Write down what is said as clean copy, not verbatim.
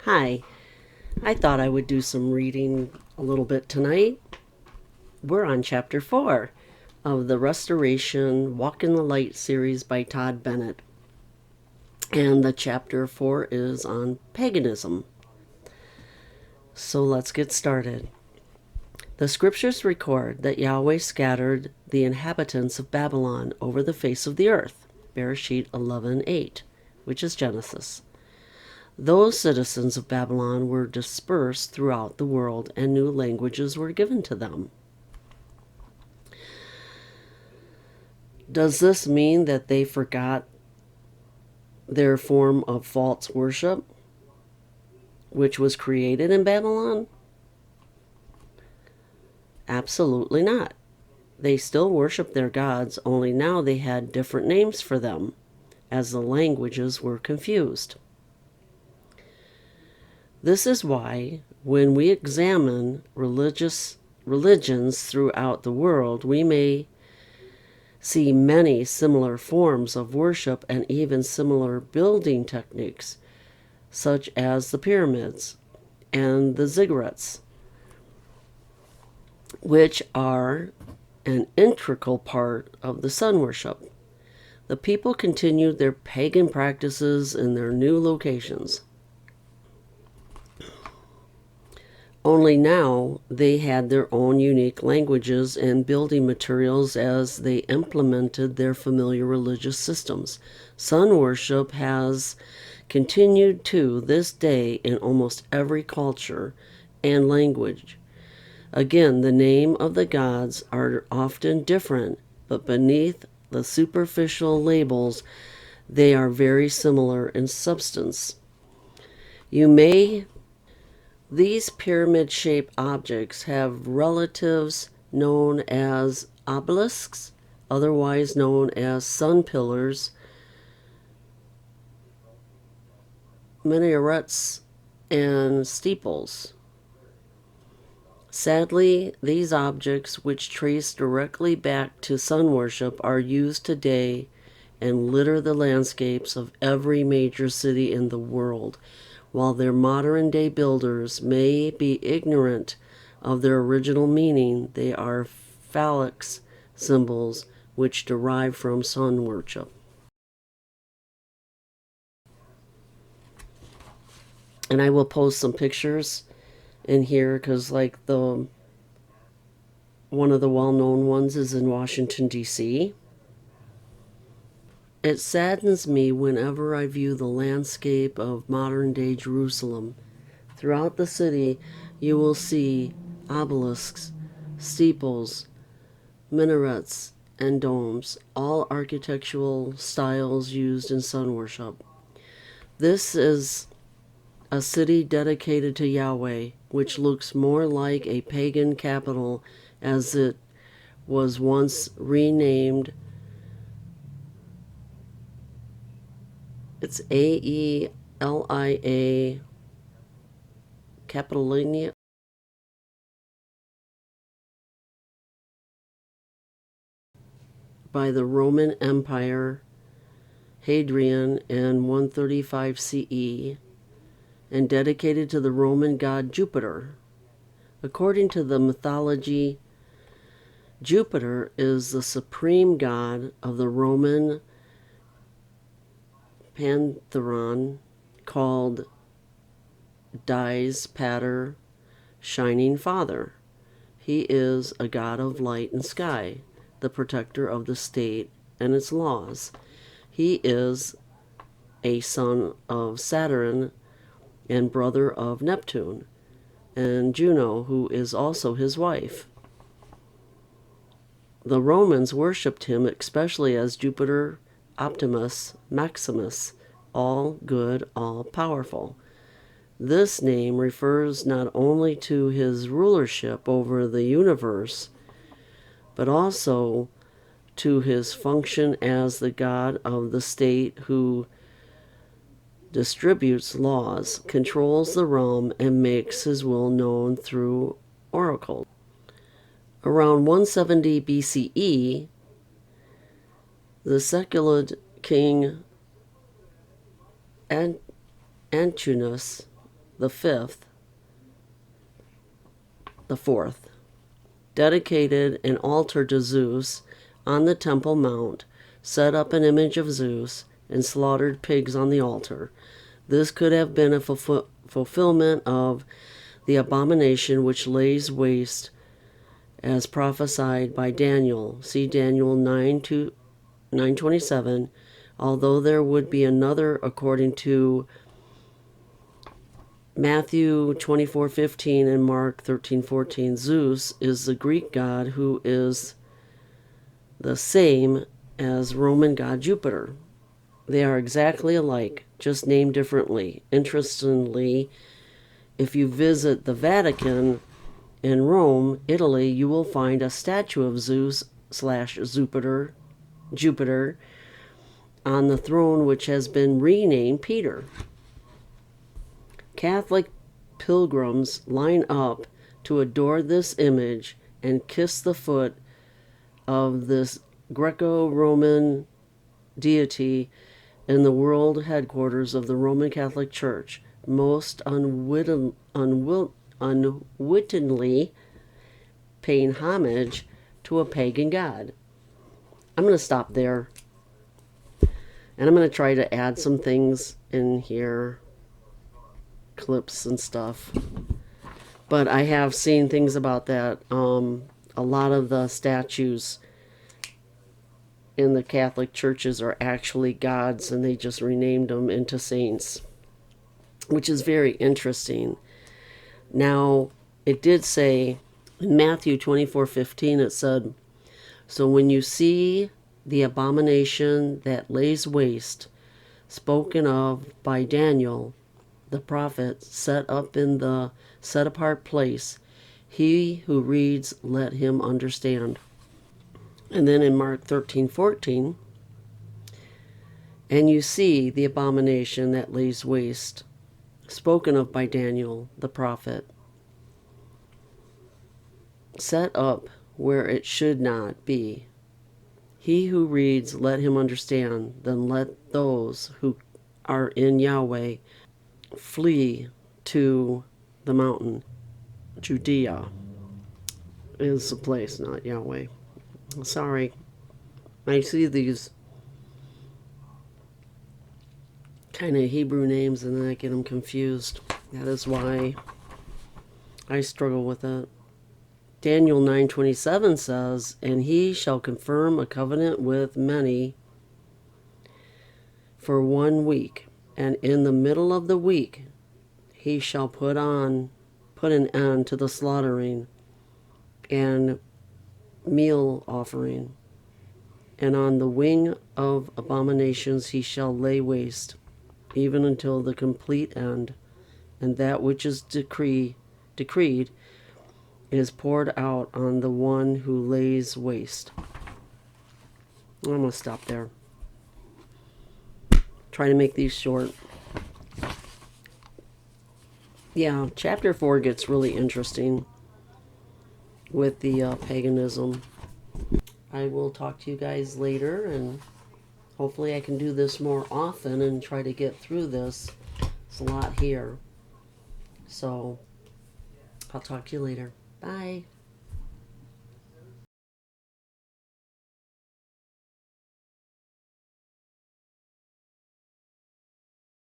Hi, I thought I would do some reading a little bit tonight. We're on chapter 4 of the Restoration Walk in the Light series by Todd Bennett. And the chapter 4 is on paganism. So let's get started. The scriptures record that Yahweh scattered the inhabitants of Babylon over the face of the earth, Bereshit 11:8, which is Genesis. Those citizens of Babylon were dispersed throughout the world, and new languages were given to them. Does this mean that they forgot their form of false worship, which was created in Babylon? Absolutely not. They still worshiped their gods, only now they had different names for them, as the languages were confused. This is why, when we examine religions throughout the world, we may see many similar forms of worship and even similar building techniques, such as the pyramids and the ziggurats, which are an integral part of the sun worship. The people continued their pagan practices in their new locations. Only now they had their own unique languages and building materials as they implemented their familiar religious systems. Sun worship has continued to this day in almost every culture and language. Again, the name of the gods are often different, but beneath the superficial labels, they are very similar in substance. These pyramid-shaped objects have relatives known as obelisks, otherwise known as sun pillars, minarets, and steeples. Sadly, these objects, which trace directly back to sun worship, are used today and litter the landscapes of every major city in the world. While their modern-day builders may be ignorant of their original meaning, they are phallic symbols which derive from sun worship. And I will post some pictures in here because, like, one of the well-known ones is in Washington, D.C. It saddens me whenever I view the landscape of modern-day Jerusalem. Throughout the city, you will see obelisks, steeples, minarets, and domes, all architectural styles used in sun worship. This is a city dedicated to Yahweh, which looks more like a pagan capital as it was once renamed. It's Aelia Capitoline by the Roman Empire, Hadrian in 135 CE, and dedicated to the Roman god Jupiter. According to the mythology, Jupiter is the supreme god of the Roman pantheon called Dies Pater, Shining Father. He is a god of light and sky, the protector of the state and its laws. He is a son of Saturn and brother of Neptune and Juno, who is also his wife. The Romans worshipped him especially as Jupiter Optimus Maximus, all good, all powerful. This name refers not only to his rulership over the universe, but also to his function as the god of the state who distributes laws, controls the realm, and makes his will known through oracles. Around 170 BCE, the Seleucid king Antinous the fourth, dedicated an altar to Zeus on the Temple Mount, set up an image of Zeus, and slaughtered pigs on the altar. This could have been a fulfillment of the abomination which lays waste as prophesied by Daniel. See Daniel 9:27. Although there would be another according to Matthew 24:15 and Mark 13:14. Zeus is the Greek god who is the same as Roman god Jupiter. They are exactly alike, just named differently. Interestingly, if you visit the Vatican in Rome, Italy, you will find a statue of Zeus/Jupiter on the throne, which has been renamed Peter. Catholic pilgrims line up to adore this image and kiss the foot of this Greco-Roman deity in the world headquarters of the Roman Catholic Church, most unwittingly paying homage to a pagan god. I'm going to stop there, and I'm going to try to add some things in here, clips and stuff. But I have seen things about that. A lot of the statues in the Catholic churches are actually gods, and they just renamed them into saints, which is very interesting. Now, it did say in Matthew 24:15, it said, "So when you see the abomination that lays waste, spoken of by Daniel, the prophet, set up in the set apart place, he who reads, let him understand." And then in Mark 13:14, "And you see the abomination that lays waste, spoken of by Daniel, the prophet, set up where it should not be. He who reads, let him understand. Then let those who are in Yahweh flee to the mountain." Judea is the place, not Yahweh. Sorry. I see these kind of Hebrew names and then I get them confused. That is why I struggle with it. Daniel 9:27 says, "And he shall confirm a covenant with many for 1 week, and in the middle of the week he shall put an end to the slaughtering and meal offering, and on the wing of abominations he shall lay waste, even until the complete end, and that which is decreed is poured out on the one who lays waste." I'm going to stop there. Try to make these short. Yeah, chapter 4 gets really interesting with the paganism. I will talk to you guys later, and hopefully I can do this more often and try to get through this. It's a lot here. So, I'll talk to you later. Bye.